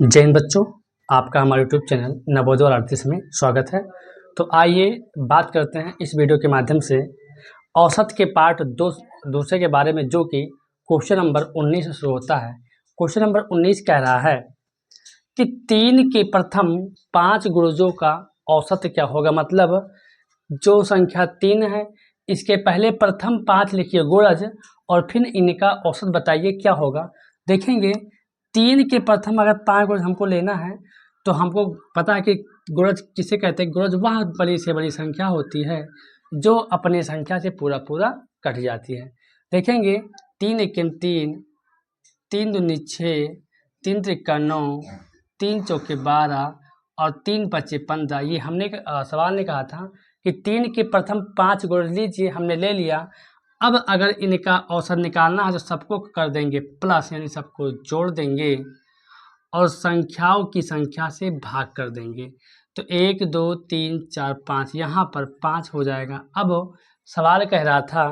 जय हिंद बच्चों, आपका हमारे यूट्यूब चैनल नवोदय और आरतीस में स्वागत है। तो आइए बात करते हैं इस वीडियो के माध्यम से औसत के पार्ट दूसरे के बारे में, जो कि क्वेश्चन नंबर 19 से शुरू होता है। क्वेश्चन नंबर 19 कह रहा है कि 3 के प्रथम 5 गुणजों का औसत क्या होगा। मतलब जो संख्या 3 है, इसके पहले प्रथम 5 लिखिए गुणज और फिर इनका औसत बताइए क्या होगा। देखेंगे 3 के प्रथम अगर 5 गुणज हमको लेना है तो हमको पता है कि गुणज किसे कहते हैं। गुणज वह बड़ी से बड़ी संख्या होती है जो अपनी संख्या से पूरा पूरा कट जाती है। देखेंगे 3 एके 3, 3 दूनी 6, 3 त्रिका 9, 3 चौके 12 और 3 पच्चे 15। ये हमने सवाल ने कहा था कि 3 के प्रथम 5 गुणज लीजिए, हमने ले लिया। अब अगर इनका औसत निकालना है तो सबको कर देंगे प्लस, यानी सबको जोड़ देंगे और संख्याओं की संख्या से भाग कर देंगे। तो 1 2 3 4 5, यहाँ पर 5 हो जाएगा। अब सवाल कह रहा था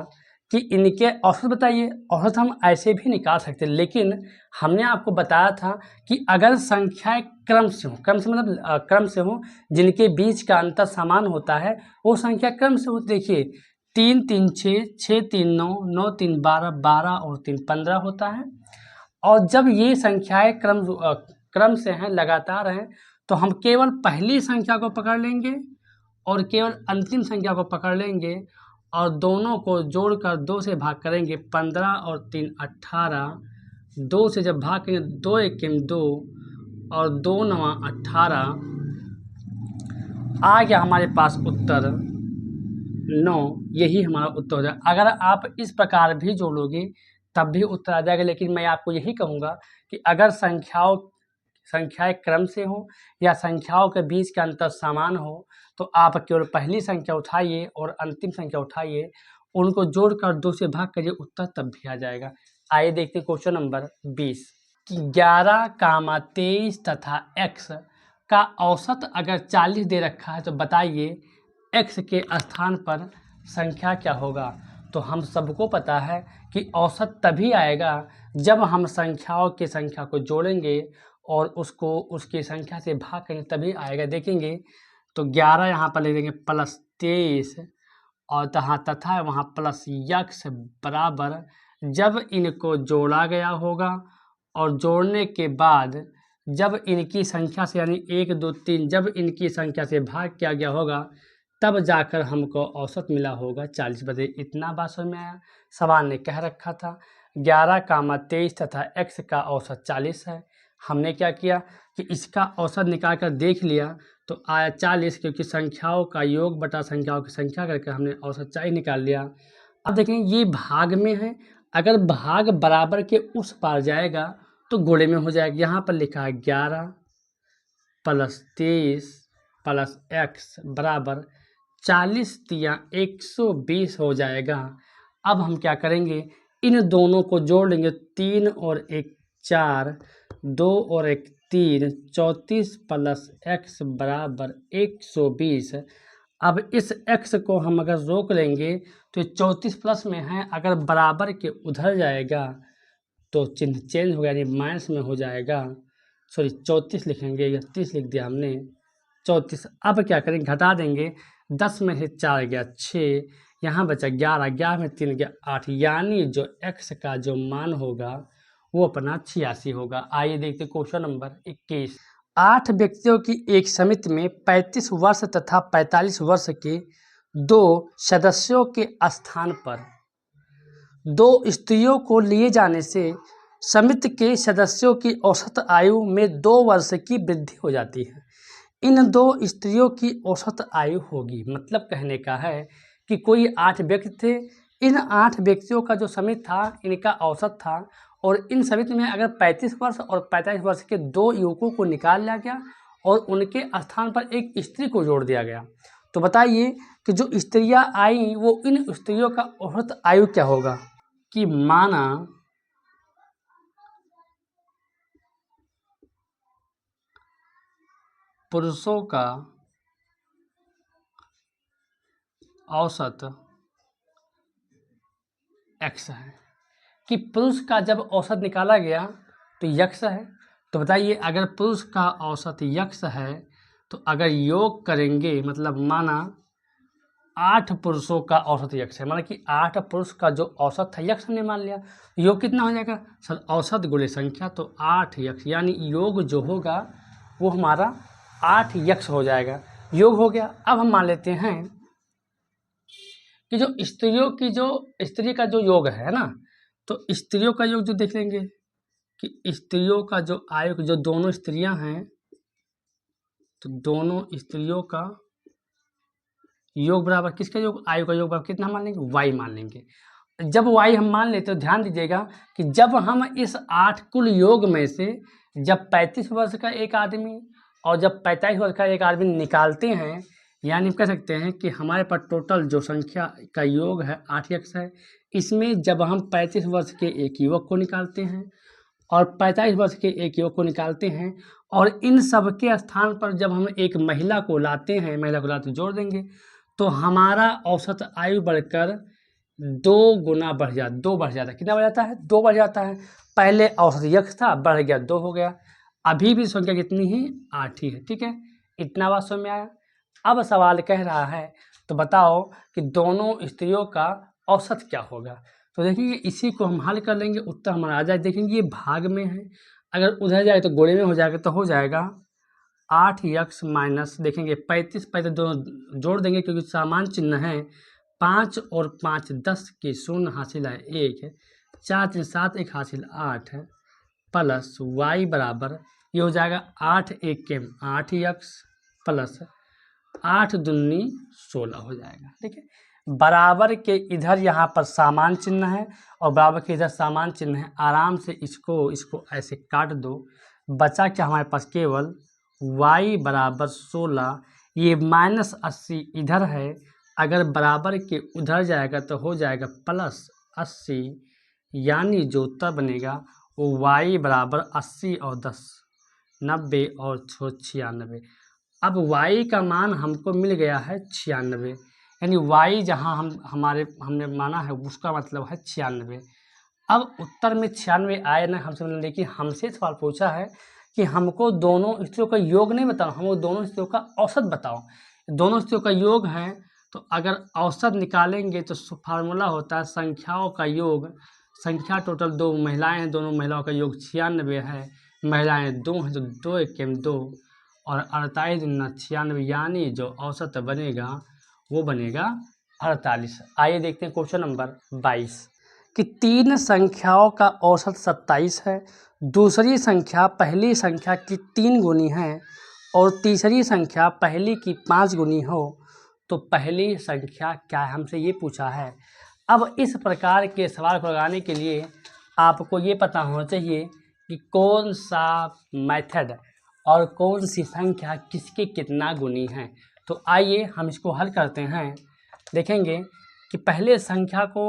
कि इनके औसत बताइए। औसत हम ऐसे भी निकाल सकते हैं, लेकिन हमने आपको बताया था कि अगर संख्याएं क्रम से हो, क्रम से मतलब क्रम से हो जिनके बीच का अंतर समान होता है, वो संख्या क्रम से हो। देखिए 3 3 6, 6 3 9, 9 3 12, 12 और 3 15 होता है। और जब ये संख्याएं क्रम से हैं, लगातार हैं, तो हम केवल पहली संख्या को पकड़ लेंगे और केवल अंतिम संख्या को पकड़ लेंगे और दोनों को जोड़कर 2 से भाग करेंगे। 15 और 3 18, 2 से जब भाग करेंगे 2 एके 2 और 2 नवा 18, आ गया हमारे पास उत्तर 9। यही हमारा उत्तर हो जाएगा। अगर आप इस प्रकार भी जोड़ोगे तब भी उत्तर आ जाएगा, लेकिन मैं आपको यही कहूँगा कि अगर संख्याएं क्रम से हो या संख्याओं के बीच का अंतर समान हो तो आप केवल पहली संख्या उठाइए और अंतिम संख्या उठाइए, उनको जोड़कर 2 से भाग करिए, उत्तर तब भी आ जाएगा। आइए देखते हैं क्वेश्चन नंबर 20 कि 11, 23 तथा x का औसत अगर 40 दे रखा है तो बताइए x के स्थान पर संख्या क्या होगा। तो हम सबको पता है कि औसत तभी आएगा जब हम संख्याओं की संख्या को जोड़ेंगे और उसको उसकी संख्या से भाग करेंगे, तभी आएगा। देखेंगे तो 11 यहाँ पर ले लेंगे प्लस 23 और तथा वहाँ प्लस x बराबर, जब इनको जोड़ा गया होगा और जोड़ने के बाद जब इनकी संख्या से, यानी 1 2 3, जब इनकी संख्या से भाग किया गया होगा तब जाकर हमको औसत मिला होगा 40। बजे इतना बात समझ में आया। सवाल ने कह रखा था 11, 23 तथा x का औसत 40 है। हमने क्या किया कि इसका औसत निकाल कर देख लिया तो आया 40, क्योंकि संख्याओं का योग बटा संख्याओं की संख्या करके हमने औसत 40 निकाल लिया। अब देखें ये भाग में है, अगर भाग बराबर के उस पार जाएगा तो गुणे में हो जाएगा। यहाँ पर लिखा है 11 प्लस 23 प्लस x बराबर 40 तिया 120 हो जाएगा। अब हम क्या करेंगे, इन दोनों को जोड़ लेंगे। 3 और 1 4, 2 और 1 3, 34 प्लस x बराबर 120। अब इस x को हम अगर रोक लेंगे तो 34 प्लस में है, अगर बराबर के उधर जाएगा तो चिन्ह चेंज हो गया, यानी माइनस में हो जाएगा। सॉरी 34 लिखेंगे, 31 लिख दिया हमने, 34। अब क्या करेंगे, घटा देंगे। 10 में से 4 गया 6, यहाँ बचा 11, 11 में 3 गया 8, यानी जो x का जो मान होगा वो अपना 86 होगा। आइए देखते क्वेश्चन नंबर 21। 8 व्यक्तियों की एक समिति में 35 वर्ष तथा 45 वर्ष के 2 सदस्यों के स्थान पर 2 स्त्रियों को लिए जाने से समिति के सदस्यों की औसत आयु में 2 वर्ष की वृद्धि हो जाती है। इन 2 स्त्रियों की औसत आयु होगी। मतलब कहने का है कि कोई 8 व्यक्ति थे, इन 8 व्यक्तियों का जो समिति था इनका औसत था, और इन समिति में अगर 35 वर्ष और 45 वर्ष के 2 युवकों को निकाल लिया गया और उनके स्थान पर एक स्त्री को जोड़ दिया गया, तो बताइए कि जो स्त्रियां आई वो इन स्त्रियों का औसत आयु क्या होगा। कि माना पुरुषों का औसत x है, कि पुरुष का जब औसत निकाला गया तो x है, तो बताइए, अगर पुरुष का औसत यक्स है तो अगर योग करेंगे, मतलब माना 8 पुरुषों का औसत यक्स है, माना कि 8 पुरुष का जो औसत है यक्स हमने मान लिया, योग कितना हो जाएगा सर? औसत गुणे संख्या, तो 8 यक्स, यानी योग जो होगा वो हमारा 8 यक्स हो जाएगा। योग हो गया। अब हम मान लेते हैं कि जो स्त्री का जो योग है ना, तो स्त्रियों का योग जो देख लेंगे कि स्त्रियों का जो आयु, जो दोनों स्त्रियां हैं, तो दोनों स्त्रियों का योग बराबर किसका योग? आयु का योग बराबर कितना मान लेंगे? y मान लेंगे। जब y हम मान लेते हो, ध्यान दीजिएगा कि जब हम इस 8 कुल योग में से जब 35 वर्ष का एक आदमी और जब 45 वर्ष का एक आदमी निकालते हैं, यानी कह सकते हैं कि हमारे पास टोटल जो संख्या का योग है 8 यक्स है। इसमें जब हम 35 वर्ष के एक युवक को निकालते हैं और 45 वर्ष के एक युवक को निकालते हैं और इन सब के स्थान पर जब हम एक महिला को लाते हैं, महिला को लाते जोड़ देंगे, तो हमारा औसत आयु बढ़कर 2 गुना बढ़ जाता, 2 बढ़ जाता है। कितना बढ़ जाता है? 2 बढ़ जाता है। पहले औसत यक्स था, बढ़ गया 2 हो गया। अभी भी संख्या कितनी है? 8 ही है। ठीक है, इतना बात समझ में आया। अब सवाल कह रहा है तो बताओ कि दोनों स्त्रियों का औसत क्या होगा। तो देखिए इसी को हम हल कर लेंगे, उत्तर हमारा आ जाए। देखेंगे ये भाग में है, अगर उधर जाए तो गुणे में हो जाएगा, तो हो जाएगा 8 यक्स माइनस, देखेंगे 35 पहले दोनों जोड़ देंगे क्योंकि समान चिन्ह है। 5 और 5 10 के शून्य हासिल है 1 है, 4 3 7 1 हासिल 8 है, प्लस y बराबर ये हो जाएगा 8 1 के 8 यक्स प्लस 8 दूनी 16 हो जाएगा। ठीक है, बराबर के इधर यहाँ पर समान चिन्ह है और बराबर के इधर समान चिन्ह है। आराम से इसको ऐसे काट दो, बचा क्या हमारे पास? केवल y बराबर 16, ये माइनस 80 इधर है, अगर बराबर के उधर जाएगा तो हो जाएगा प्लस 80, यानी जो उत्तर बनेगा वो y बराबर 80 और 10 90 और 96। अब y का मान हमको मिल गया है 96, यानी y जहाँ हमने माना है उसका मतलब है 96। अब उत्तर में 96 आए ना हमसे, लेकिन हमसे सवाल पूछा है कि हमको दोनों स्त्रियों का योग नहीं बताओ, हमको दोनों स्त्रियों का औसत बताओ। दोनों स्त्रियों का योग है तो अगर औसत निकालेंगे तो फार्मूला होता है संख्याओं का योग। संख्या टोटल 2 महिलाएं हैं, दोनों महिलाओं का योग 96 है, महिलाएं 2 हैं तो 2 1 2 और 48 दूना 96, यानी जो औसत बनेगा वो बनेगा 48। आइए देखते हैं क्वेश्चन नंबर 22 कि 3 संख्याओं का औसत 27 है, दूसरी संख्या पहली संख्या की 3 गुनी है और तीसरी संख्या पहली की 5 गुनी हो, तो पहली संख्या क्या है, हमसे ये पूछा है। अब इस प्रकार के सवाल को लगाने के लिए आपको ये पता होना चाहिए कि कौन सा मेथड और कौन सी संख्या किसके कितना गुनी है। तो आइए हम इसको हल करते हैं। देखेंगे कि पहले संख्या को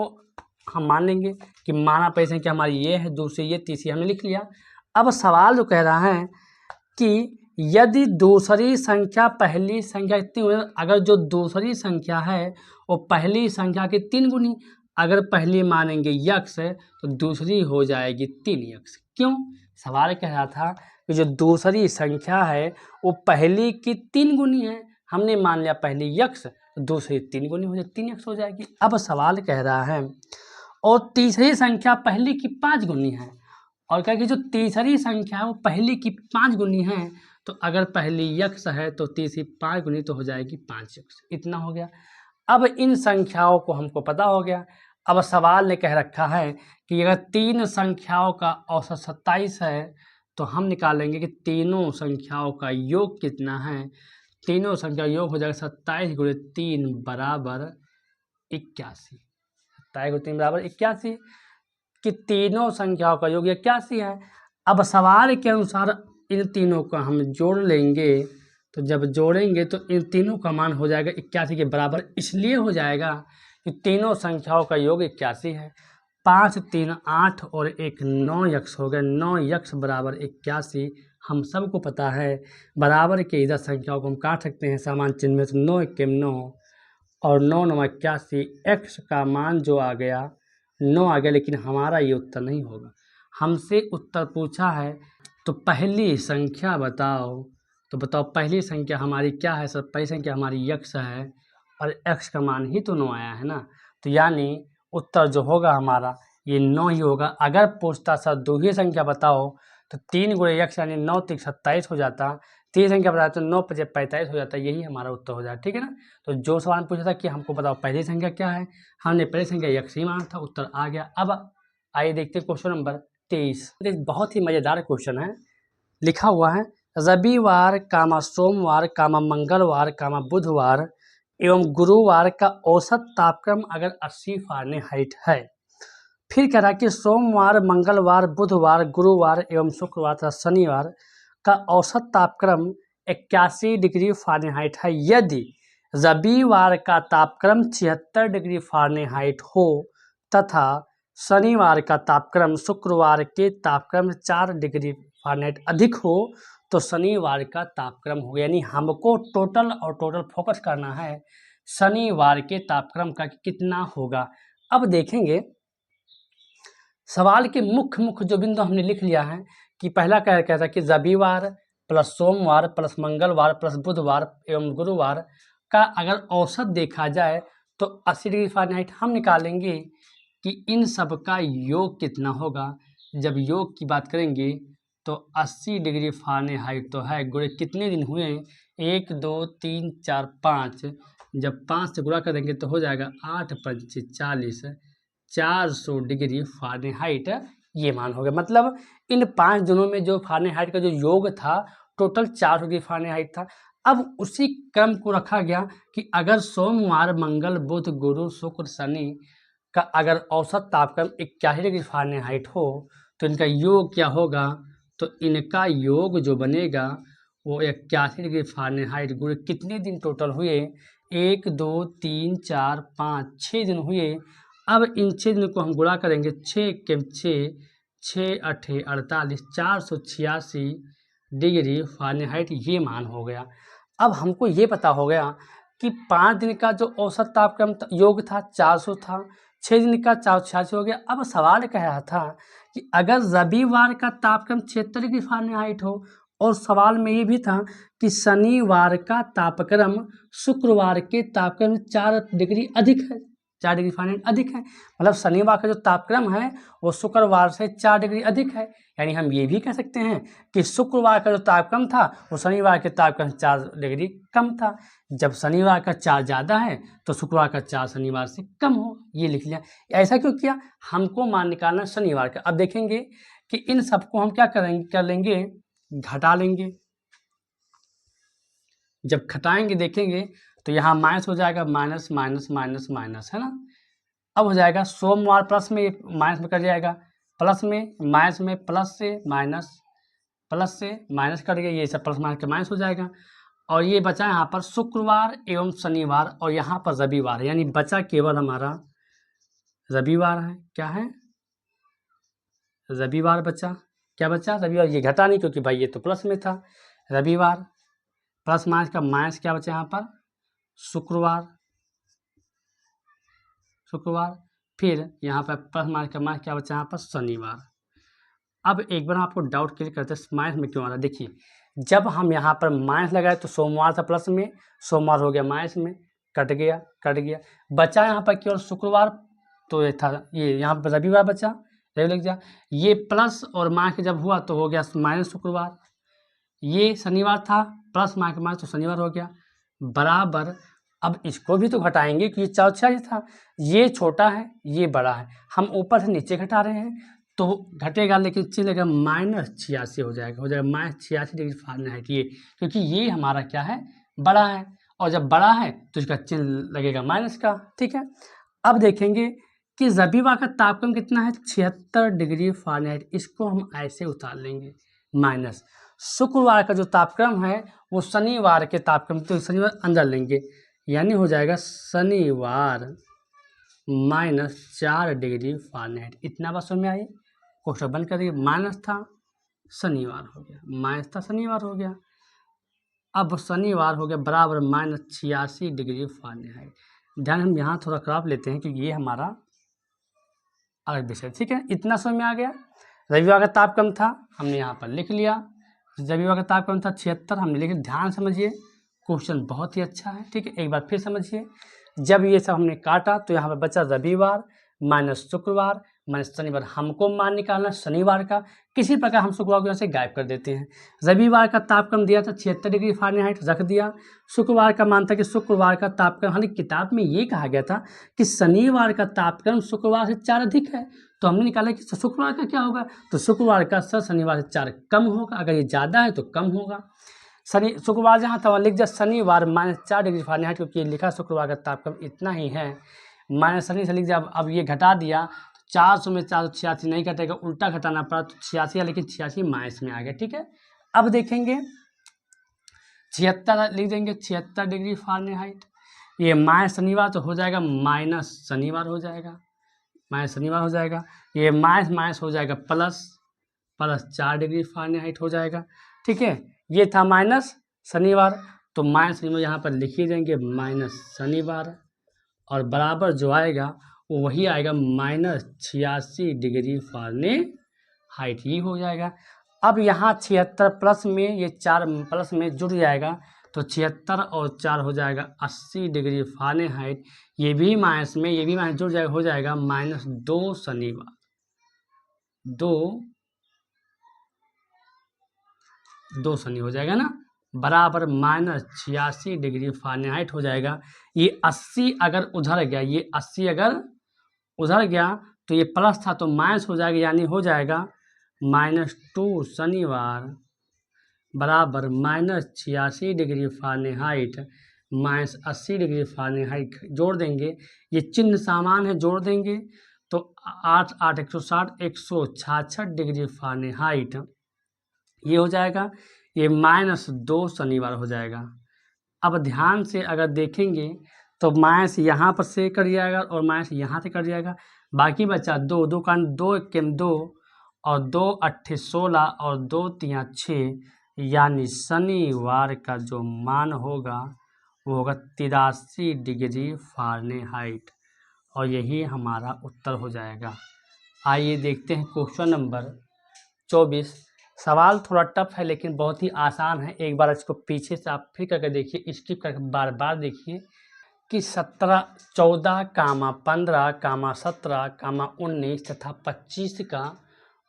हम मान लेंगे कि माना पहली संख्या हमारी ये है, दूसरी ये, तीसरी हमने लिख लिया। अब सवाल जो कह रहा है कि यदि दूसरी संख्या पहली संख्या कितनी हो, अगर जो दूसरी संख्या है वो पहली संख्या के 3 गुनी, अगर पहली मानेंगे यक्स है तो दूसरी हो जाएगी 3 यक्स। क्यों? सवाल कह रहा था कि जो दूसरी संख्या है वो पहली की 3 गुनी है, हमने मान लिया पहली यक्स तो दूसरी 3 गुनी हो जाएगी, 3 यक्स हो जाएगी। अब सवाल कह रहा है और तीसरी संख्या पहली की 5 गुनी है, और क्या कि जो तीसरी संख्या है वो पहली की 5 गुनी है, तो अगर पहली यक्स है तो तीसरी 5 गुनी तो हो जाएगी 5 यक्स। इतना हो गया। अब इन संख्याओं को हमको पता हो गया। अब सवाल ने कह रखा है कि अगर 3 संख्याओं का औसत 27 है तो हम निकालेंगे कि तीनों संख्याओं का योग कितना है। तीनों संख्या योग हो जाएगा 27 गुणे 3 बराबर 81। 27 गुणे 3 बराबर 81 कि तीनों संख्याओं का योग 81 है। अब सवाल के अनुसार इन तीनों का हम जोड़ लेंगे, तो जब जोड़ेंगे तो इन तीनों का मान हो जाएगा 81 के बराबर। इसलिए हो जाएगा कि तीनों संख्याओं का योग 81 है। 5 3 8 और 1 9 यक्स हो गए, 9 यक्स बराबर 81। हम सबको पता है बराबर के इधर संख्याओं को हम काट सकते हैं समान चिन्ह में, तो 9 1 9 और 9 9 81। एक्स का मान जो आ गया 9 आ गया, लेकिन हमारा ये उत्तर नहीं होगा। हमसे उत्तर पूछा है तो पहली संख्या बताओ। तो बताओ पहली संख्या हमारी क्या है सर? पहली संख्या हमारी x है और x का मान ही तो 9 आया है ना। तो यानी उत्तर जो होगा हमारा ये 9 ही होगा। अगर पूछता सर दूसरी संख्या बताओ तो 3 गुणे x यानी 9 3 27 हो जाता। तीसरी संख्या बताया तो 9 5 45 हो जाता। यही हमारा उत्तर हो जाता, ठीक है ना। तो जो सवाल पूछा था कि हमको बताओ पहली संख्या क्या है, हमने पहली संख्या x ही माना था, उत्तर आ गया। अब आइए देखते हैं क्वेश्चन नंबर 23। बहुत ही मज़ेदार क्वेश्चन है। लिखा हुआ है रविवार कामा सोमवार कामा मंगलवार कामा बुधवार एवं गुरुवार का औसत तापक्रम अगर 80 फ़ारेनहाइट है। फिर कह रहा है कि सोमवार मंगलवार बुधवार गुरुवार एवं शुक्रवार तथा शनिवार का औसत तापक्रम 81 डिग्री फ़ारेनहाइट है। यदि रविवार का तापक्रम 76 डिग्री फ़ारेनहाइट हो तथा शनिवार का तापक्रम शुक्रवार के तापक्रम 4 डिग्री फ़ारेनहाइट अधिक हो तो शनिवार का तापक्रम हो। यानी हमको टोटल फोकस करना है शनिवार के तापक्रम का कितना होगा। अब देखेंगे सवाल के मुख्य जो बिंदु हमने लिख लिया है कि पहला क्या कहता है कि रविवार प्लस सोमवार प्लस मंगलवार प्लस बुधवार एवं गुरुवार का अगर औसत देखा जाए तो 80 डिग्री फ़ारेनहाइट हम निकालेंगे कि इन सब का योग कितना होगा। जब योग की बात करेंगे तो 80 डिग्री फ़ारेनहाइट तो है, गुणे कितने दिन हुए 1 2 3 4 5, जब 5 से गुणा करेंगे तो हो जाएगा 8 पंचे 40, 400 डिग्री फ़ारेनहाइट ये मान हो गया। मतलब इन 5 दिनों में जो फ़ारेनहाइट का जो योग था टोटल 400 डिग्री फ़ारेनहाइट था। अब उसी क्रम को रखा गया कि अगर सोमवार मंगल बुध गुरु शुक्र शनि का अगर औसत तापक्रम 81 डिग्री फ़ारेनहाइट हो तो इनका योग क्या होगा। तो इनका योग जो बनेगा वो 81 डिग्री फ़ारेनहाइट गुणे कितने दिन टोटल हुए 1 2 3 4 5 6 दिन हुए। अब इन 6 दिन को हम गुणा करेंगे 6 के 6 8 48 486 डिग्री फ़ारेनहाइट ये मान हो गया। अब हमको ये पता हो गया कि 5 दिन का जो औसत तापक्रम योग था 400 था, 6 दिन का 486 हो गया। अब सवाल कह रहा था कि अगर रविवार का तापक्रम 76 डिग्री फ़ारेनहाइट हो और सवाल में ये भी था कि शनिवार का तापक्रम शुक्रवार के तापक्रम 4 डिग्री अधिक है, 4 डिग्री फ़ारेनहाइट अधिक है। मतलब शनिवार का जो तापक्रम है वो शुक्रवार से 4 डिग्री अधिक है। यानी हम ये भी कह सकते हैं कि शुक्रवार का जो तापक्रम था वो शनिवार के तापक्रम 4 डिग्री कम था। जब शनिवार का 4 ज़्यादा है तो शुक्रवार का 4 शनिवार से कम हो, ये लिख लिया। ऐसा क्यों किया, हमको मान निकालना शनिवार का। अब देखेंगे कि इन सबको हम क्या करेंगे, कर लेंगे घटा लेंगे। जब घटाएंगे देखेंगे तो यहाँ माइनस हो जाएगा, माइनस माइनस माइनस माइनस, है ना। अब हो जाएगा सोमवार प्लस में माइनस में कट जाएगा, प्लस में माइनस में प्लस से माइनस कट गया, ये सब प्लस माइनस का माइनस हो जाएगा। और ये बचा यहाँ पर शुक्रवार एवं शनिवार और यहाँ पर रविवार, यानी बचा केवल हमारा रविवार है। क्या है, रविवार बचा। क्या बचा, रविवार। ये घटा नहीं क्योंकि भाई ये तो प्लस में था। रविवार प्लस माइनस का माइनस क्या बचा यहाँ पर, शुक्रवार। फिर यहाँ पर प्लस माइनस का माइनस क्या बचा यहाँ पर, शनिवार। अब एक बार आपको डाउट क्लियर करते हैं माइनस में क्यों आ रहा है। देखिए जब हम यहाँ पर माइनस लगाए तो सोमवार था प्लस में, सोमवार हो गया माइनस में, कट गया। बचा यहाँ पर केवल शुक्रवार, तो ये था, ये यहाँ पर रविवार बचा, रविवार लग जा। ये प्लस और माइनस जब हुआ तो हो गया माइनस शुक्रवार। ये शनिवार था, प्लस माइनस तो शनिवार हो गया बराबर। अब इसको भी तो घटाएंगे क्योंकि 4 था, ये छोटा है ये बड़ा है, हम ऊपर से नीचे घटा रहे हैं तो घटेगा, लेकिन चिन्ह लगेगा -86 हो जाएगा -86 डिग्री फ़ारेनहाइट ये, क्योंकि ये हमारा क्या है, बड़ा है। और जब बड़ा है तो इसका चिन्ह लगेगा माइनस का, ठीक है। अब देखेंगे कि रविवार का तापक्रम कितना है, 76 डिग्री फ़ारेनहाइट, इसको हम ऐसे उतार लेंगे माइनस। शुक्रवार का जो तापक्रम है वो शनिवार के तापक्रम, तो शनिवार अंदर लेंगे, यानी हो जाएगा शनिवार -4 डिग्री फ़ारेनहाइट। इतना बात समझ में आई। क्वेश्चन बंद कर दिए, माइनस था शनिवार हो गया, माइनस था शनिवार हो गया। अब शनिवार हो गया बराबर -86 डिग्री फ़ारेनहाइट। ध्यान हम यहाँ थोड़ा क्रॉप लेते हैं क्योंकि ये हमारा अलग विषय, ठीक है। इतना समझ में आ गया। रविवार का तापक्रम था, हमने यहाँ पर लिख लिया। रविवार का तापक्रम था 76, हमने लिख। ध्यान समझिए, क्वेश्चन बहुत ही अच्छा है, ठीक है। एक बार फिर समझिए, जब ये सब हमने काटा तो यहाँ पर बचा रविवार माइनस शुक्रवार माइनस शनिवार। हमको मान निकालना शनिवार का, किसी प्रकार हम शुक्रवार को यहाँ से गायब कर देते हैं। रविवार का तापक्रम दिया था 76 डिग्री फ़ारेनहाइट, रख दिया। शुक्रवार का मान था कि शुक्रवार का तापक्रम, हालांकि किताब में ये कहा गया था कि शनिवार का तापक्रम शुक्रवार से 4 अधिक है, तो हमने निकाला कि शुक्रवार का क्या होगा, तो शुक्रवार का शनिवार से 4 कम होगा। अगर ये ज़्यादा है तो कम होगा। शुक्रवार जहाँ था वहाँ लिख दिया शनिवार -4 डिग्री फ़ारेनहाइट, क्योंकि लिखा शुक्रवार का तापक्रम इतना ही है। माइनस शनि से लिख दिया। अब ये घटा दिया, 400 में 486 नहीं घटेगा, उल्टा घटाना पड़ा तो 86 है, लेकिन 86 माइनस में आ गया, ठीक है। अब देखेंगे 76 लिख देंगे, 76 डिग्री फ़ारेनहाइट। ये माइनस शनिवार तो हो जाएगा माइनस शनिवार हो जाएगा, माइनस शनिवार हो जाएगा। ये माइनस माइनस हो जाएगा प्लस 4 डिग्री फ़ारेनहाइट हो जाएगा, ठीक है। ये था माइनस शनिवार, तो माइनस शनिवार यहाँ पर लिख ही देंगे माइनस शनिवार, और बराबर जो आएगा वो वही आएगा -86 डिग्री फ़ारेनहाइट, ये हो जाएगा। अब यहाँ 76 प्लस में ये 4 प्लस में जुड़ जाएगा, तो 76 और 4 हो जाएगा 80 डिग्री फ़ारेनहाइट। ये भी माइनस में, ये भी माइनस जुड़ जाएगा, हो जाएगा -2 शनिवार, 2 शनि हो जाएगा ना, बराबर -86 डिग्री फ़ारेनहाइट हो जाएगा। ये 80 अगर उधर गया, ये 80 अगर उधर गया तो ये प्लस था तो माइनस हो जाएगा, यानी हो जाएगा -2 शनिवार बराबर -86 डिग्री फ़ारेनहाइट -80 डिग्री फ़ारेनहाइट। जोड़ देंगे, ये चिन्ह समान है, जोड़ देंगे तो 8 8 160 166 डिग्री फ़ारेनहाइट ये हो जाएगा। ये -2 शनिवार हो जाएगा। अब ध्यान से अगर देखेंगे तो माइनस यहाँ पर से कट जाएगा और माइनस यहाँ से कट जाएगा, बाकी बचा 2 2 का 2 1 2 और 2 8 16 और 2 3 6, यानी शनिवार का जो मान होगा वो होगा 83 डिग्री फ़ारेनहाइट, और यही हमारा उत्तर हो जाएगा। आइए देखते हैं क्वेश्चन नंबर 24। सवाल थोड़ा टफ है लेकिन बहुत ही आसान है। एक बार इसको पीछे से आप फिर करके देखिए, स्किप करके बार बार देखिए कि 17 14 15 17 19 तथा 25 का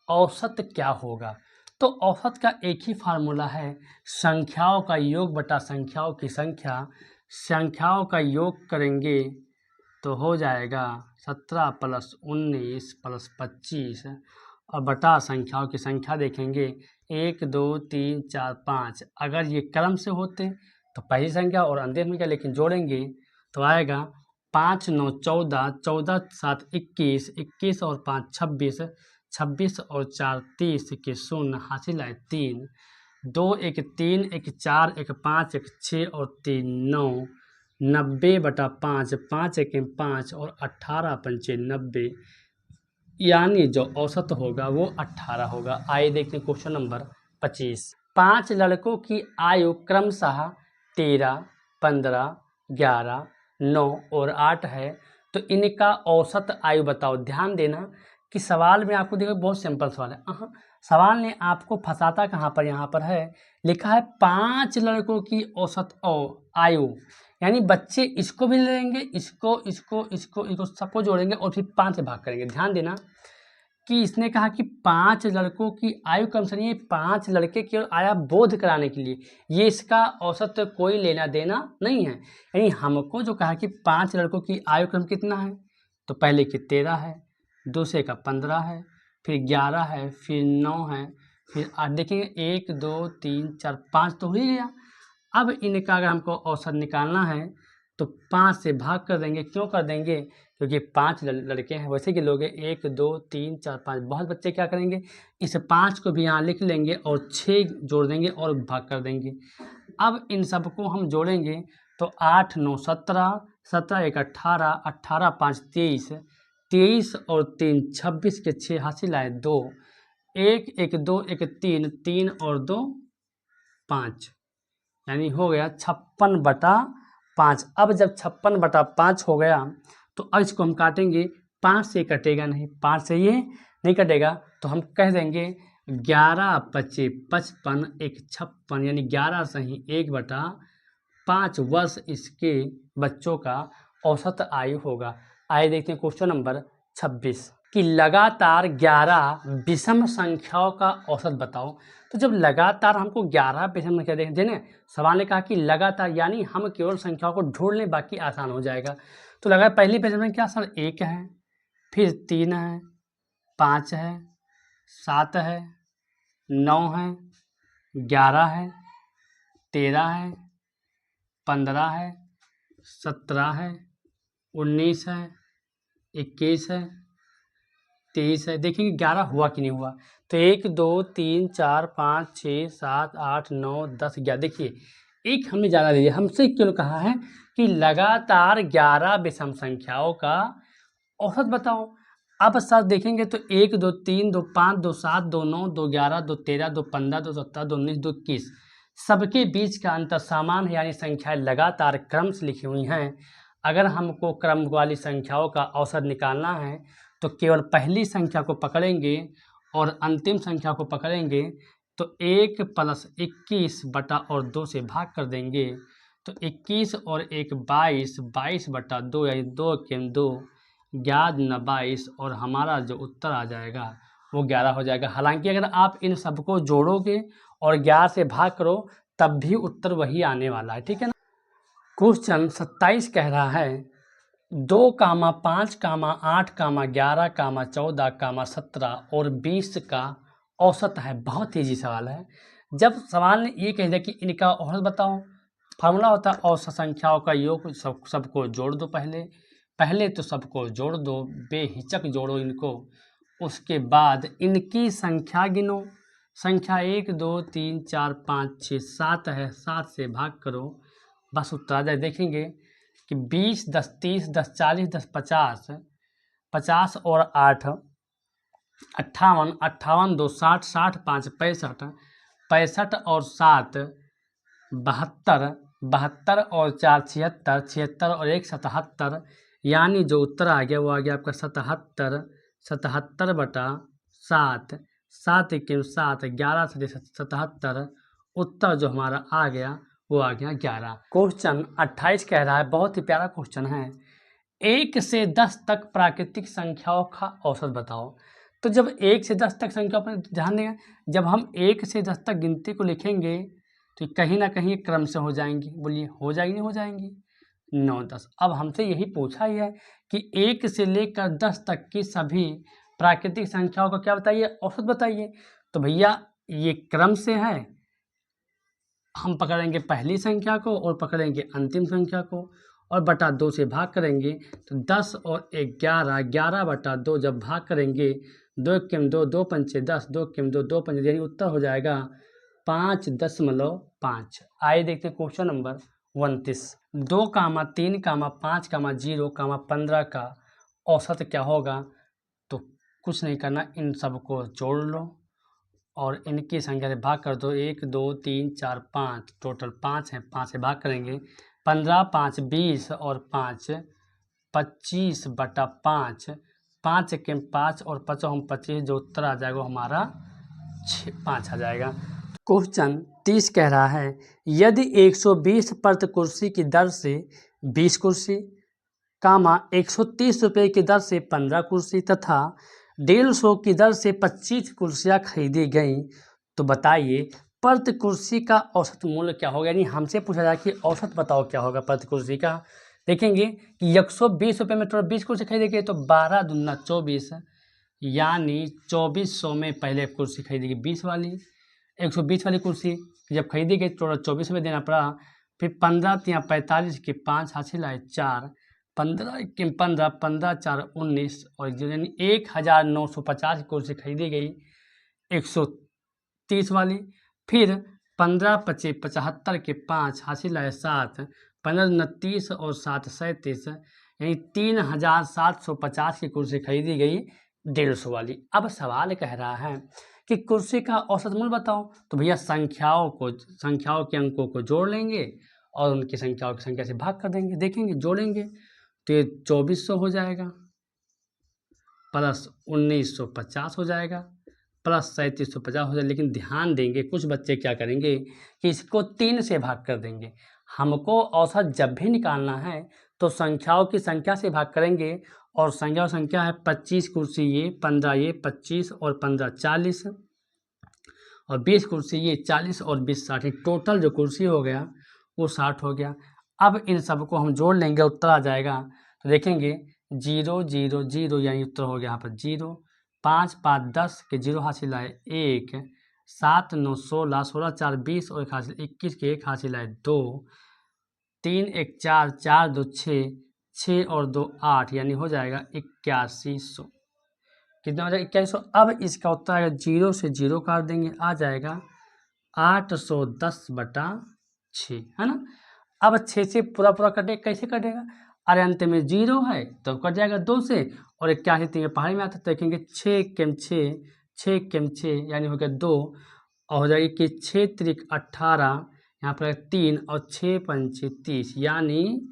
औसत क्या होगा। तो औसत का एक ही फार्मूला है, संख्याओं का योग बटा संख्याओं की संख्या। संख्याओं का योग करेंगे तो हो जाएगा 17 + 19 + 25, और बटा संख्याओं की संख्या देखेंगे 1 2 3 4 5। अगर ये क्रम से होते तो पहली संख्या और अंतिम संख्या, लेकिन जोड़ेंगे तो आएगा 5 9 14 14 7 21 21 और 5 26 26 और 4 30 के 0 हासिल आए 3 2 1 3 1 4 1 5 1 6 और 3 9 90/5 5 1 5 और 18 पंचे 90, यानी जो औसत होगा वो 18 होगा। आइए देखते हैं क्वेश्चन नंबर 25। 5 लड़कों की आयु क्रमशः 13 15 11 9 और 8 है, तो इनका औसत आयु बताओ। ध्यान देना कि सवाल में आपको देखो बहुत सिंपल सवाल है, सवाल ने आपको फंसाता कहाँ पर, यहाँ पर है लिखा है 5 लड़कों की औसत आयु, यानी बच्चे इसको भी लेंगे, इसको सबको जोड़ेंगे और फिर 5 से भाग करेंगे। ध्यान देना कि इसने कहा कि 5 लड़कों की आयु क्रम से नहीं, 5 लड़के की आयु बोध कराने के लिए, ये इसका औसत कोई लेना देना नहीं है। यानी हमको जो कहा कि 5 लड़कों की आयु क्रम कितना है, तो पहले की 13 है, दूसरे का 15 है, फिर 11 है, फिर 9 है, फिर 8। देखेंगे 1 2 3 4 5 तो हो ही गया। अब इनका अगर हमको औसत निकालना है तो 5 से भाग कर देंगे। क्यों कर देंगे, क्योंकि 5 लड़के हैं, वैसे कि लोग 1 2 3 4 5, बहुत बच्चे क्या करेंगे, इस 5 को भी यहाँ लिख लेंगे और 6 जोड़ देंगे और भाग कर देंगे। अब इन सबको हम जोड़ेंगे तो 8 9 17 17 1 18 18 5 23 23 और 3 26 के 6 हासिल आए 2 1 1 2 1 3 3 और 2 5, यानी हो गया 56/5। अब जब 56/5 हो गया तो अब इसको हम काटेंगे, 5 से कटेगा नहीं, 5 से ये नहीं कटेगा तो हम कह देंगे 11 पचे 55 एक 56, यानी 11 सही 1/5 वर्ष इसके बच्चों का औसत आयु होगा। आइए देखते हैं क्वेश्चन नंबर 26 कि लगातार 11 विषम संख्याओं का औसत बताओ। तो जब लगातार हमको 11 विषम संख्या देखते हैं, सवाल ने कहा कि लगातार यानी हम केवल संख्याओं को ढूंढ लें, बाकी आसान हो जाएगा। तो लगा पहली विषम संख्या सर 1 है, फिर 3 है, 5 है, 7 है, 9 है, 11 है, 13 है, 15 है, 17 है, 19 है, 21 है, 23 है। देखेंगे 11 हुआ कि नहीं हुआ। तो 1 2 3 4 5 6 7 8 9 10 11। देखिए एक हमने ज़्यादा दिया, हमसे क्यों कहा है कि लगातार 11 विषम संख्याओं का औसत बताओ। अब सर देखेंगे तो 1 2 3 2 5 2 7 2 9 2 11 2 13 2 15 2 17 2 19 2 21, सबके बीच का अंतर समान है, यानी संख्याएं लगातार क्रम से लिखी हुई हैं। अगर हमको क्रम वाली संख्याओं का औसत निकालना है तो केवल पहली संख्या को पकड़ेंगे और अंतिम संख्या को पकड़ेंगे, तो 1 + 21 बटा और 2 से भाग कर देंगे। तो 21 और 1 22, 22/2 यानी 2 के 2, 11 22, और हमारा जो उत्तर आ जाएगा वो 11 हो जाएगा। हालांकि अगर आप इन सबको जोड़ोगे और 11 से भाग करो तब भी उत्तर वही आने वाला है, ठीक है ना। क्वेश्चन 27 कह रहा है 2, 5, 8, 11, 14, 17 और 20 का औसत है। बहुत ईजी सवाल है। जब सवाल ने ये कह दिया कि इनका औसत बताओ, फार्मूला होता है औसत संख्याओं का योग, सबको जोड़ दो। पहले तो सबको जोड़ दो, बेहिचक जोड़ो इनको, उसके बाद इनकी संख्या गिनो। संख्या 1 2 3 4 5 6 7 है, 7 से भाग करो, बस उत्तर आ जाए। देखेंगे कि 20 10 30 10 40 10 50, 50 और 8 58, 58 2 60, 60 5 65, 65 और 7 72, 72 और 4 76, 76 और 1 77, यानी जो उत्तर आ गया वो आ गया आपका 77, 77/7, 7 × 7 11 से 77, उत्तर जो हमारा आ गया वो आ गया 11। क्वेश्चन 28 कह रहा है, बहुत ही प्यारा क्वेश्चन है, 1 से 10 तक प्राकृतिक संख्याओं का औसत बताओ। तो जब 1 से 10 तक संख्या पर ध्यान देंगे, जब हम 1 से 10 तक गिनती को लिखेंगे तो कहीं ना कहीं क्रम से हो जाएंगी। बोलिए हो जाएंगी नहीं हो जाएंगी? 9 10। अब हमसे यही पूछा ही है कि 1 से लेकर 10 तक की सभी प्राकृतिक संख्याओं का क्या बताइए, औसत बताइए। तो भैया ये क्रम से है, हम पकड़ेंगे पहली संख्या को और पकड़ेंगे अंतिम संख्या को और बटा 2 से भाग करेंगे। तो 10 और 11, 11/2 जब भाग करेंगे, 2 के 2 2 पंचे 10, 2 के 2 2 पंचे, यानी उत्तर हो जाएगा 5.5। आइए देखते हैं क्वेश्चन नंबर 29। 2, 3, 5, 0, 15 का औसत क्या होगा। तो कुछ नहीं करना, इन सबको जोड़ लो और इनकी संख्या से भाग कर दो। 1 2 3 4 5, टोटल 5 है, 5 से भाग करेंगे। 15 5 20 और 5 25/5, 5 के 5 और 5 हम 25, जो उत्तर आ जाएगा हमारा 5 आ जाएगा। क्वेश्चन 30 कह रहा है, यदि 120 प्रति कुर्सी की दर से 20 कुर्सी, 130 रुपये की दर से 15 कुर्सी तथा 150 की दर से 25 कुर्सियाँ खरीदी गई, तो बताइए प्रति कुर्सी का औसत मूल्य क्या होगा। यानी हमसे पूछा जाए कि औसत बताओ क्या होगा प्रति कुर्सी का। देखेंगे कि 120 रुपये में टोटल 20 कुर्सी खरीदेंगे तो 12 दूना 24, यानी 2400 में पहले कुर्सी खरीदेगी 20 वाली, 120 वाली कुर्सी जब खरीदी गई टोटल 24 रुपये देना पड़ा। फिर 15 × 45 के 5 हासिल आए 4, 15 के 15, 15 4 19, और यानी 1950 की कुर्सी खरीदी गई 130 वाली। फिर 15 × 25 75 के 5 हासिल आए 7, 15 दूना 30 और 7 37, यानी 3750 की कुर्सी खरीदी गई 150 वाली। अब सवाल कह रहा है कि कुर्सी का औसत मूल्य बताओ। तो भैया संख्याओं के अंकों को जोड़ लेंगे और उनकी संख्याओं की संख्या से भाग कर देंगे। देखेंगे जोड़ेंगे तो ये 2400 हो जाएगा, प्लस 1950 हो जाएगा, प्लस 3750 हो जाएगा। लेकिन ध्यान देंगे कुछ बच्चे क्या करेंगे कि इसको 3 से भाग कर देंगे। हमको औसत जब भी निकालना है तो संख्याओं की संख्या से भाग करेंगे, और संख्या है 25 कुर्सी ये, 15 ये, 25 और 15 40, और 20 कुर्सी ये, 40 और 20 60। टोटल जो कुर्सी हो गया वो 60 हो गया। अब इन सबको हम जोड़ लेंगे, उत्तर आ जाएगा। तो देखेंगे 0 0 0 यानी उत्तर हो गया यहाँ पर 0, 5 5 10 के 0 हासिल आए 1, 7 9 16, 16 4 20 और 1 हासिल 21 के 1 हासिल आए 2, 3 1 4, 4 2 6, 6 और 2 8 यानी हो जाएगा 8100। कितना हो जाएगा 8100। अब इसका उत्तर आएगा 0 से 0 काट देंगे, आ जाएगा 810/6, है ना। अब 6 से पूरा कटे, कैसे कटेगा? अरे अंत में 0 है तो कट जाएगा 2 से, और 81 3 पहाड़ी में आता है तो देखेंगे 6 केम 6, 6 केम 6 यानी हो गया 2, और हो जाएगी कि 6 त्रिक 18, यहाँ पर 3 और 6 पंचे 30, यानी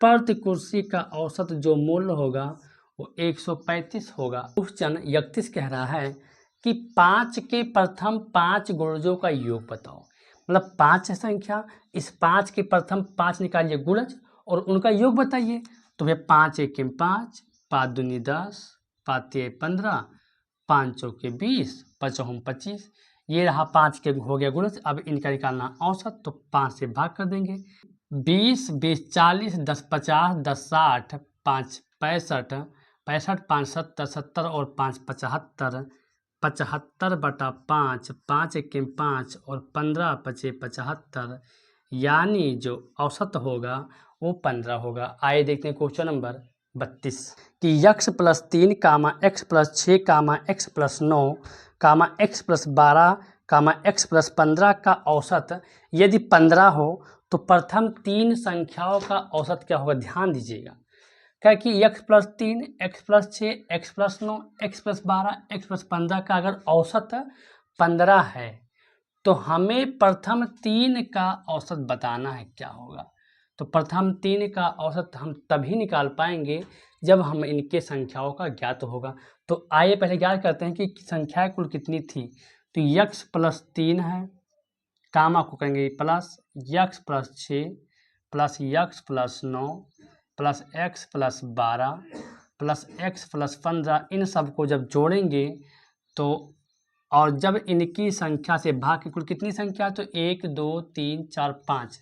प्रति कुर्सी का औसत जो मूल्य होगा वो 135 होगा। क्वेश्चन 31 कह रहा है कि 5 के प्रथम 5 गुणजों का योग बताओ। मतलब 5 है संख्या, इस 5 के प्रथम 5 निकालिए गुणज और उनका योग बताइए। तो भैया 5 1 5, 5 दूनी 10, 5 3 15, 5 चौके 20, 5 चौके 25। ये रहा 5 के हो गया गुणज। अब इनका निकालना औसत, तो 5 से भाग कर देंगे। 20 20 40, 10 50, 10 60, 5 65, 65 5 70, 70 और 5 75, 75/5, 5 1 5 और 15 5 75, यानी जो औसत होगा वो 15 होगा। आइए देखते हैं क्वेश्चन नंबर 32 कि x + 3, x + 6, x + 9, x + 12, x + 15 का औसत यदि 15 हो तो प्रथम 3 संख्याओं का औसत क्या होगा? ध्यान दीजिएगा। क्या कि x + 3, x + 6, x + 9, x + 12, x + 15 का अगर औसत 15 है तो हमें प्रथम 3 का औसत बताना है क्या होगा। तो प्रथम 3 का औसत हम तभी निकाल पाएंगे जब हम इनके संख्याओं का ज्ञात होगा। तो आइए पहले ज्ञात करते हैं कि संख्याएं कुल कितनी थी। तो x + 3 है, कामा को करेंगे plus x + 6 plus x + 9 plus x + 12 plus x + 15, इन सब को जब जोड़ेंगे तो और जब इनकी संख्या से भाग की कुल कितनी संख्या, तो 1 2 3 4 5,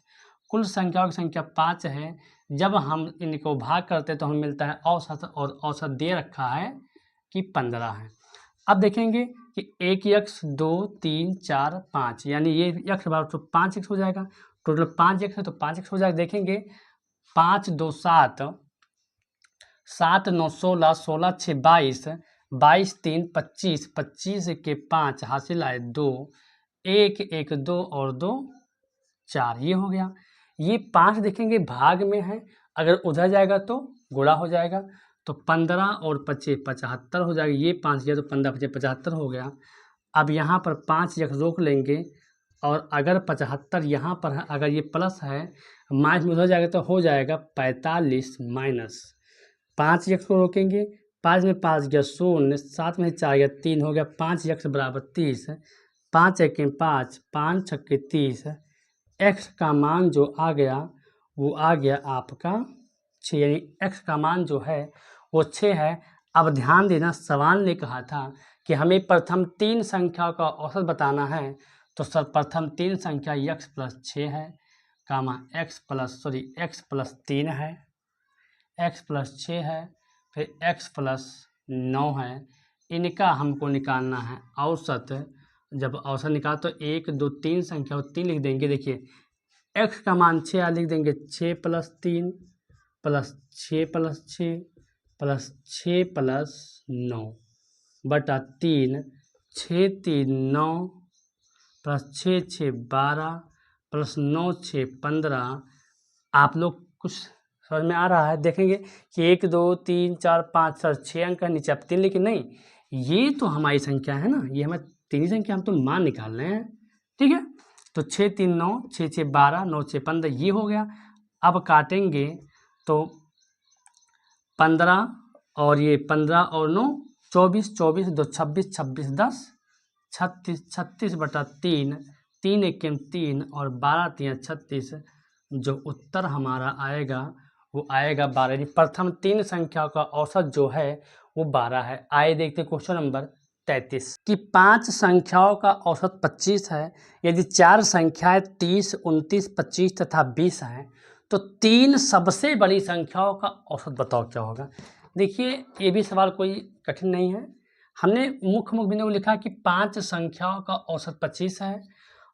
कुल संख्याओं की संख्या 5 है। जब हम इनको भाग करते हैं तो हमें मिलता है औसत, और औसत दे रखा है कि 15 है। अब देखेंगे कि 1x 2 3 4 5, यानी ये x बराबर तो 5x हो जाएगा। टोटल 5x है तो 5x हो जाएगा। देखेंगे 5 2 7, 7 9 16, 16 6 22, 22 3 25, 25 के 5 हासिल आए 2, 1 1 2 और 2 4, ये हो गया। ये 5 देखेंगे भाग में है, अगर उधर जाएगा तो गुणा हो जाएगा। तो 15 और 25 75 हो जाएगा। ये 5 गया तो 15 25 75 हो गया। अब यहाँ पर 5 एक रोक लेंगे, और अगर 75 यहाँ पर है, अगर ये प्लस है माइनस में उधर जाएगा तो हो जाएगा 45 माइनस 5 एक्स को रोकेंगे। 5 में 5 गया 0, 7 में 4 गया 3, हो गया 5 एक्स बराबर 30, 5 1 5, 5 6 30, एक्स का मान जो आ गया वो आ गया आपका 6, यानी एक्स का मान जो है वो 6 है। अब ध्यान देना, सवाल ने कहा था कि हमें प्रथम 3 संख्या का औसत बताना है। तो सर प्रथम 3 संख्या x + 6 है, x + 3 है, x + 6 है, फिर x + 9 है। इनका हमको निकालना है औसत। जब औसत निकाल तो 1 2 3 संख्या 3 लिख देंगे। देखिए x का मान 6 लिख देंगे, 6 + 3 प्लस 6 + 6 प्लस 6 + 9 बटा 3, 6 3 9 प्लस 6 6 12 प्लस 9 6 15। आप लोग कुछ समझ में आ रहा है? देखेंगे कि 1 2 3 4 5 सर 6 अंक है, नीचे आप 3, लेकिन नहीं, ये तो हमारी संख्या है ना, ये हमारी 3 संख्या, हम तो मान निकाल रहे हैं। ठीक है, तो 6 3 9, 6 6 12, 9 6 15, ये हो गया। अब काटेंगे तो 15 और ये 15 और 9 24 24 2 26 26 10 36 36/3 3 1 3 और 12 3 36। जो उत्तर हमारा आएगा वो आएगा 12। प्रथम 3 संख्याओं का औसत जो है वो 12 है। आइए देखते हैं क्वेश्चन नंबर 33 कि 5 संख्याओं का औसत 25 है। यदि 4 संख्याएं 30 29 25 तथा 20 हैं तो 3 सबसे बड़ी संख्याओं का औसत बताओ क्या होगा। देखिए ये भी सवाल कोई कठिन नहीं है। हमने मुख्य बिंदु को लिखा कि 5 संख्याओं का औसत 25 है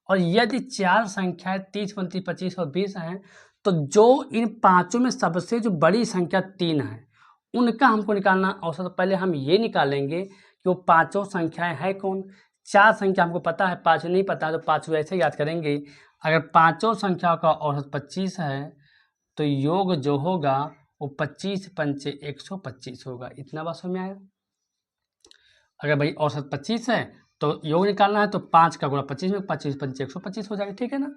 और यदि 4 संख्याएं 30 29 25 और 20 हैं तो जो इन पांचों में सबसे जो बड़ी संख्या 3 है उनका हमको निकालना औसत। पहले हम ये निकालेंगे कि वो पांचों संख्याएं हैं कौन। 4 संख्या हमको पता है, 5 नहीं पता तो 5 ऐसे याद करेंगे। अगर पांचों संख्याओं का औसत 25 है तो योग जो होगा वो 25 पंचे 125 होगा। इतना बात समझ में आया। अगर भाई औसत 25 है तो योग निकालना है तो 5 का गुणा 25 में 25 पंचे 125 हो जाएगा। ठीक है ना।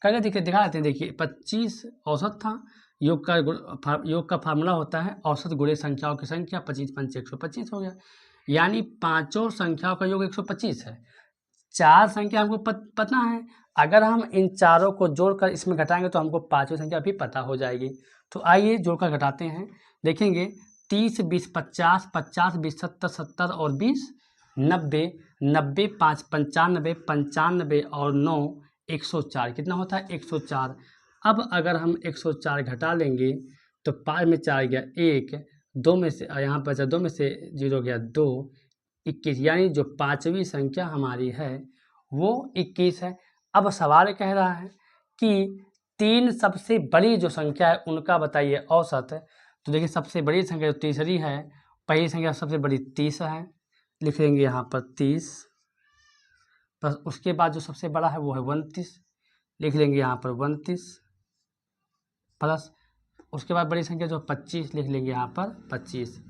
करके देखिए दिखा देते हैं। देखिए 25 औसत था। योग का फार्मूला होता है औसत गुणे संख्याओं की संख्या। 25 पंचे 125 हो गया। यानी पांचों संख्याओं का योग 125 है। 4 संख्या हमको पता है। अगर हम इन चारों को जोड़कर इसमें घटाएंगे तो हमको पांचवी संख्या भी पता हो जाएगी। तो आइए जोड़कर घटाते हैं। देखेंगे 30 20 50 50 20 70 70 और 20 90 90 5 95 95 और 9 104। कितना होता है 104। अब अगर हम 104 घटा लेंगे तो 5 में 4 गया 1, 2 में से यहाँ बचा 2 में से 0 गया 2, 21। यानी जो पांचवी संख्या हमारी है वो 21 है। अब सवाल कह रहा है कि 3 सबसे बड़ी जो संख्या है उनका बताइए औसत। तो देखिए सबसे बड़ी संख्या जो तीसरी है, पहली संख्या सबसे बड़ी 30 है, लिख लेंगे यहाँ पर 30। प्लस उसके बाद जो सबसे बड़ा है वो है 29, लिख लेंगे यहाँ पर 29। प्लस उसके बाद बड़ी संख्या जो 25, लिख लेंगे यहाँ पर 25।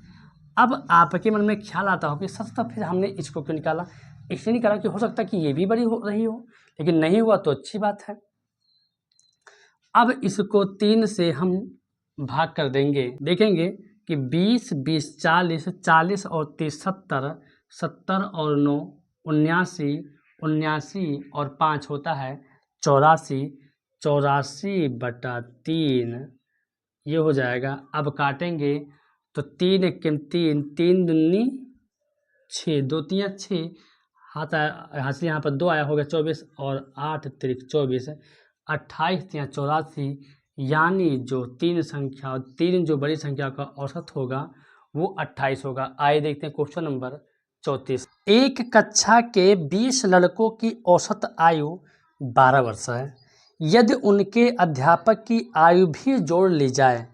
अब आपके मन में ख्याल आता हो कि सच तो फिर हमने इसको क्यों निकाला। इसलिए निकाला कि हो सकता है कि ये भी बड़ी हो रही हो, लेकिन नहीं हुआ तो अच्छी बात है। अब इसको 3 से हम भाग कर देंगे। देखेंगे कि 20 20 40 40 और 30 70 70 और 9 79 79 और 5 होता है 84 84/3 ये हो जाएगा। अब काटेंगे तो 3 1 3 3 दूनी 6 2 3 6 हाथ यहाँ से यहाँ पर 2 आया, हो गया 24 और 8 तिरिक 24 28 या 84। यानी जो 3 जो बड़ी संख्या का औसत होगा वो 28 होगा। आइए देखते हैं क्वेश्चन नंबर 34। एक कक्षा के 20 लड़कों की औसत आयु 12 वर्ष है। यदि उनके अध्यापक की आयु भी जोड़ ली जाए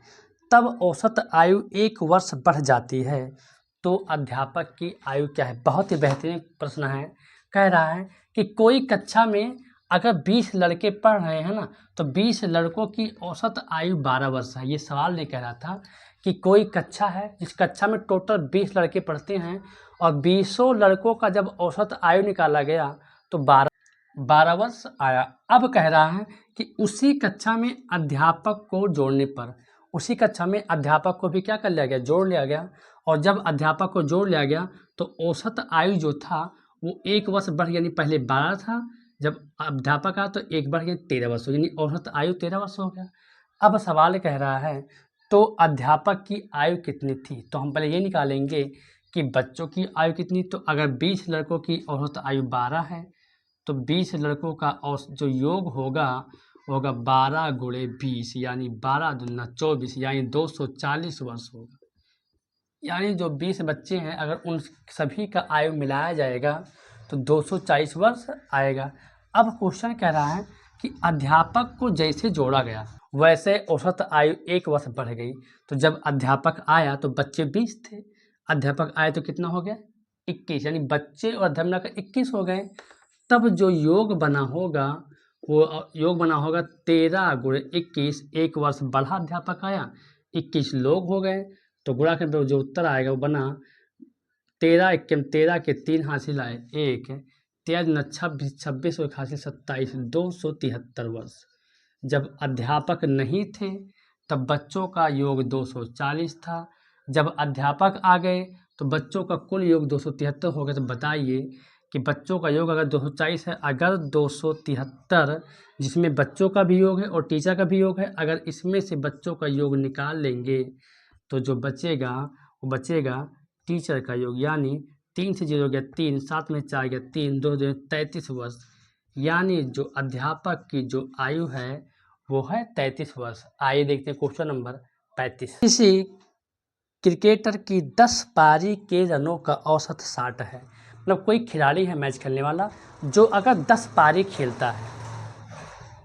तब औसत आयु 1 वर्ष बढ़ जाती है। तो अध्यापक की आयु क्या है। बहुत ही बेहतरीन प्रश्न है। कह रहा है कि कोई कक्षा में अगर 20 लड़के पढ़ रहे हैं ना तो 20 लड़कों की औसत आयु 12 वर्ष है। ये सवाल नहीं कह रहा था कि कोई कक्षा है जिस कक्षा में टोटल 20 लड़के पढ़ते हैं और 20 लड़कों का जब औसत आयु निकाला गया तो 12 वर्ष आया। अब कह रहा है कि उसी कक्षा में अध्यापक को जोड़ने पर, उसी कक्षा में अध्यापक को भी क्या कर लिया गया, जोड़ लिया गया। और जब अध्यापक को जोड़ लिया गया तो औसत आयु जो था वो 1 वर्ष बढ़ गया। यानी पहले 12 था, जब अध्यापक आया तो 1 बढ़ गया 13 वर्ष हो गया, यानी औसत आयु 13 वर्ष हो गया। अब सवाल कह रहा है तो अध्यापक की आयु कितनी थी। तो हम पहले ये निकालेंगे कि बच्चों की आयु कितनी। तो अगर 20 लड़कों की औसत आयु 12 है तो 20 लड़कों का जो योग होगा वो होगा 12 गुणे 20 यानी 12 दूना 24 यानी 240 वर्ष होगा। यानी जो 20 बच्चे हैं अगर उन सभी का आयु मिलाया जाएगा तो 240 वर्ष आएगा। अब क्वेश्चन कह रहा है कि अध्यापक को जैसे जोड़ा गया वैसे औसत आयु 1 वर्ष बढ़ गई। तो जब अध्यापक आया तो बच्चे 20 थे, अध्यापक आए तो कितना हो गया 21, यानी बच्चे और अध्यापक मिलाकर 21 हो गए। तब जो योग बना होगा वो योग बना होगा 13 गुणे 21। 1 वर्ष बढ़ा अध्यापक आया, 21 लोग हो गए। तो गुणा करके जो उत्तर आएगा वो बना 13 1 13 के 3 हासिल आए 1, 13 26 26 और हासिल 27 273 वर्ष। जब अध्यापक नहीं थे तब बच्चों का योग 240 था। जब अध्यापक आ गए तो बच्चों का कुल योग 273 हो गया। तो बताइए कि बच्चों का योग अगर 240 है, अगर 273 जिसमें बच्चों का भी योग है और टीचर का भी योग है, अगर इसमें से बच्चों का योग निकाल लेंगे तो जो बचेगा वो बचेगा टीचर का योग, यानी 3 से 0 गया 3, 7 में 4 गया 3, 2 33 वर्ष, यानी जो अध्यापक की जो आयु है वो है 33 वर्ष। आइए देखते हैं क्वेश्चन नंबर 35। किसी क्रिकेटर की 10 पारी के रनों का औसत 60 है। मतलब कोई खिलाड़ी है मैच खेलने वाला जो अगर 10 पारी खेलता है,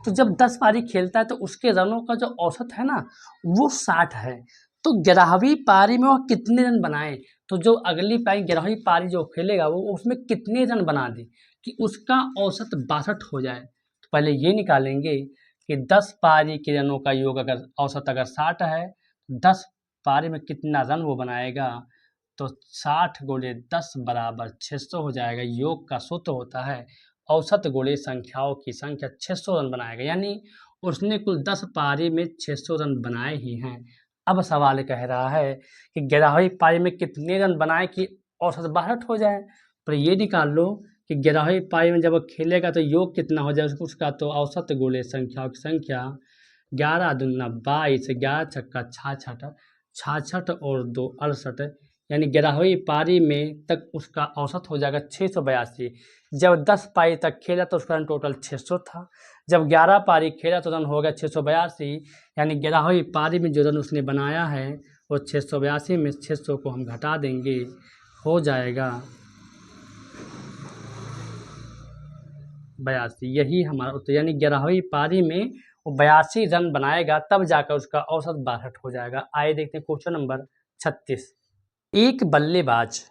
तो जब 10 पारी खेलता है तो उसके रनों का जो औसत है ना वो 60 है। तो 11वीं पारी में वह कितने रन बनाए, तो जो अगली पारी 11वीं पारी जो खेलेगा वो उसमें कितने रन बना दे कि उसका औसत 62 हो जाए। तो पहले ये निकालेंगे कि 10 पारी के रनों का योग अगर औसत अगर 60 है, 10 पारी में कितना रन वो बनाएगा, तो 60 गुणे 10 बराबर 600 हो जाएगा। योग का सूत्र होता है औसत गुणे संख्याओं की संख्या। 600 रन बनाएगा, यानी उसने कुल 10 पारी में 600 रन बनाए ही हैं। अब सवाल कह रहा है कि 11वीं पारी में कितने रन बनाए कि औसत 62 हो जाए। पर ये निकाल लो कि 11वीं पारी में जब वो खेलेगा तो योग कितना हो जाए उसका, तो औसत गुणे संख्याओं की संख्या 11 दूना 22, 11 छक्का 66, 66 और 2 68, यानी 11वीं पारी में तक उसका औसत हो जाएगा 682। जब 10 पारी तक खेला तो उसका रन टोटल 600 था। जब 11 पारी खेला तो रन हो गया 682, यानी 11वीं पारी में जो रन उसने बनाया है वो 682 में 600 को हम घटा देंगे, हो जाएगा 82। यही हमारा उत्तर, यानी 11वीं पारी में वो 82 रन बनाएगा तब जाकर उसका औसत 62 हो जाएगा। आइए देखते हैं क्वेश्चन नंबर 36। एक बल्लेबाज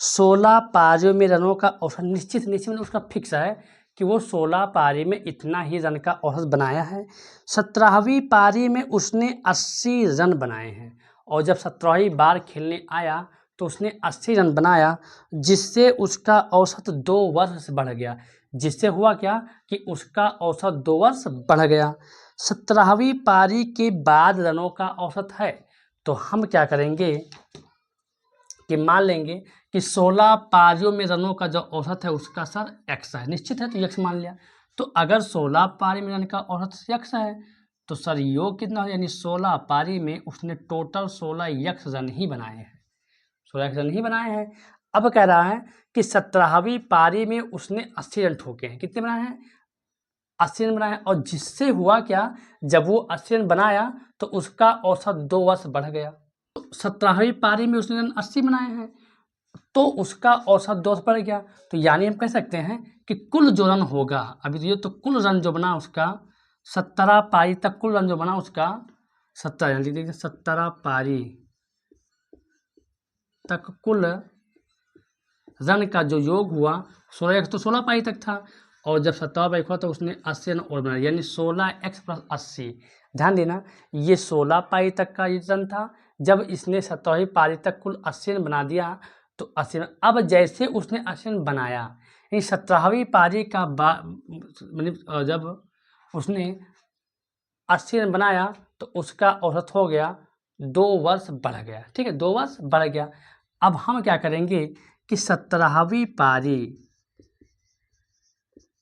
16 पारियों में रनों का औसत निश्चित मतलब उसका फिक्स है कि वो 16 पारी में इतना ही रन का औसत बनाया है। 17वीं पारी में उसने 80 रन बनाए हैं और जब 17वीं बार खेलने आया तो उसने 80 रन बनाया, जिससे उसका औसत 2 वर्ष बढ़ गया। जिससे हुआ क्या कि उसका औसत 2 वर्ष बढ़ गया। 17वीं पारी के बाद रनों का औसत है, तो हम क्या करेंगे कि मान लेंगे कि 16 पारियों में रनों का जो औसत है उसका सर x है, निश्चित है तो x मान लिया। तो अगर 16 पारी में रन का औसत x है तो सर योग कितना हो, यानी 16 पारी में उसने टोटल 16 x रन ही बनाए हैं, 16 x रन ही बनाए हैं। अब कह रहा है कि 17वीं पारी में उसने 80 रन ठोके हैं। कितने बनाए हैं? 80 रन बनाए हैं। और जिससे हुआ क्या, जब वो 80 रन बनाया तो उसका औसत 2 वर्ष बढ़ गया। तो 17वीं पारी में उसने रन 80 बनाए हैं तो उसका औसत 2 वर्ष बढ़ गया। तो यानी हम कह सकते हैं कि कुल जो रन होगा, अभी तो ये तो कुल रन जो बना उसका 17 पारी तक कुल रन जो बना उसका 17 पारी तक कुल रन का जो योग हुआ 16 तो 16 पारी तक था, और जब 17 पारी हुआ तो उसने 80 रन और बनाया, यानी 16x + 80। ध्यान देना, ये 16 पारी तक का रन था। जब इसने 17वीं पारी तक कुल 80 रन बना दिया तो 80 रन। अब जैसे उसने 80 रन बनाया, यानी 17वीं पारी का मतलब जब उसने 80 रन बनाया तो उसका औसत हो गया 2 वर्ष बढ़ गया। ठीक है, 2 वर्ष बढ़ गया। अब हम क्या करेंगे कि 17वीं पारी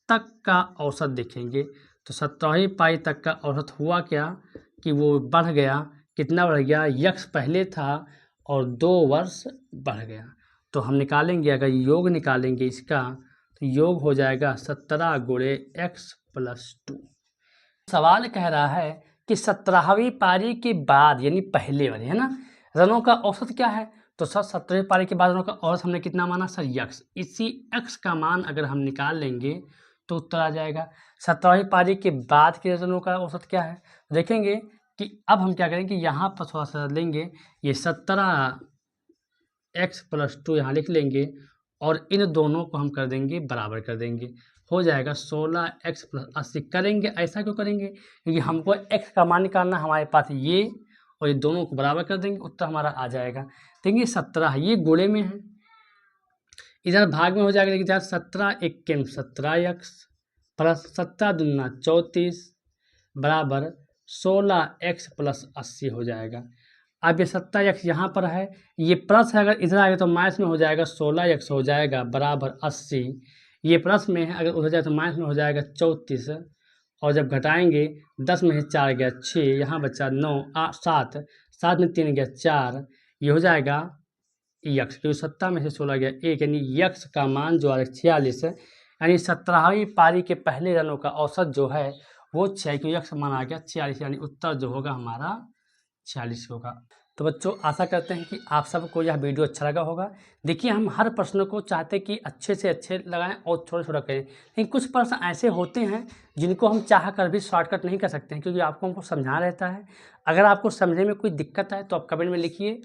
तक का औसत देखेंगे। तो 17वीं पारी तक का औसत हुआ क्या कि वो बढ़ गया, कितना बढ़ गया, यक्स पहले था और 2 वर्ष बढ़ गया। तो हम निकालेंगे, अगर योग निकालेंगे इसका तो योग हो जाएगा 17 गुणे x + 2। सवाल कह रहा है कि 17वीं पारी के बाद यानी पहले वाली है ना रनों का औसत क्या है, तो सर 17वीं पारी के बाद रनों का औसत हमने कितना माना सर यक्स। इसी x का मान अगर हम निकाल लेंगे तो उत्तर आ जाएगा। 17वीं पारी के बाद के रनों का औसत क्या है, देखेंगे कि अब हम क्या करेंगे, यहाँ पर थोड़ा सा लेंगे, ये 17x + 2 यहाँ लिख लेंगे और इन दोनों को हम कर देंगे बराबर कर देंगे, हो जाएगा 16x + 80। करेंगे ऐसा क्यों करेंगे, क्योंकि हमको x का मान निकालना, हमारे पास ये और ये दोनों को बराबर कर देंगे, उत्तर हमारा आ जाएगा। देखिए 17 ये गोले में है, इधर भाग में हो जाएगा, लेकिन इधर 17 × 17x + 17 दूना 34 बराबर 16x + 80 हो जाएगा। अब ये 70x यहाँ पर है, ये प्लस है, अगर इधर आएगा तो माइनस में हो जाएगा 16x हो जाएगा बराबर 80। ये प्लस में है, अगर उधर जाए तो माइनस में हो जाएगा 34। और जब घटाएंगे 10 में से 4 गया 6, यहाँ बचा 9 7, 7 में 3 गया 4, ये हो जाएगा यक्स, क्योंकि 70 में से 16 गया 1, यानी यक्स का मान जो है 46 है। यानी 17वीं पारी के पहले रनों का औसत जो है वो 6, क्योंकि यक्स मान आ गया 46, यानी उत्तर जो होगा हमारा 46 होगा। तो बच्चों आशा करते हैं कि आप सबको यह वीडियो अच्छा लगा होगा। देखिए हम हर प्रश्न को चाहते हैं कि अच्छे से अच्छे लगाएं और थोड़ा थोड़ा करें, लेकिन कुछ प्रश्न ऐसे होते हैं जिनको हम चाह कर भी शॉर्टकट नहीं कर सकते हैं, क्योंकि आपको हमको समझाना रहता है। अगर आपको समझने में कोई दिक्कत है तो आप कमेंट में लिखिए,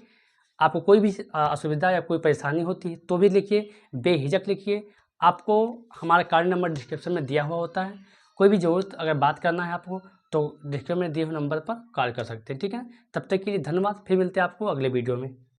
आपको कोई भी असुविधा या कोई परेशानी होती है तो भी लिखिए, बेझिझक लिखिए। आपको हमारा कार्ड नंबर डिस्क्रिप्शन में दिया हुआ होता है, कोई भी ज़रूरत अगर बात करना है आपको तो डिस्क्रिप्शन में दिए हुए नंबर पर कॉल कर सकते हैं, ठीक है। तब तक के लिए धन्यवाद, फिर मिलते हैं आपको अगले वीडियो में।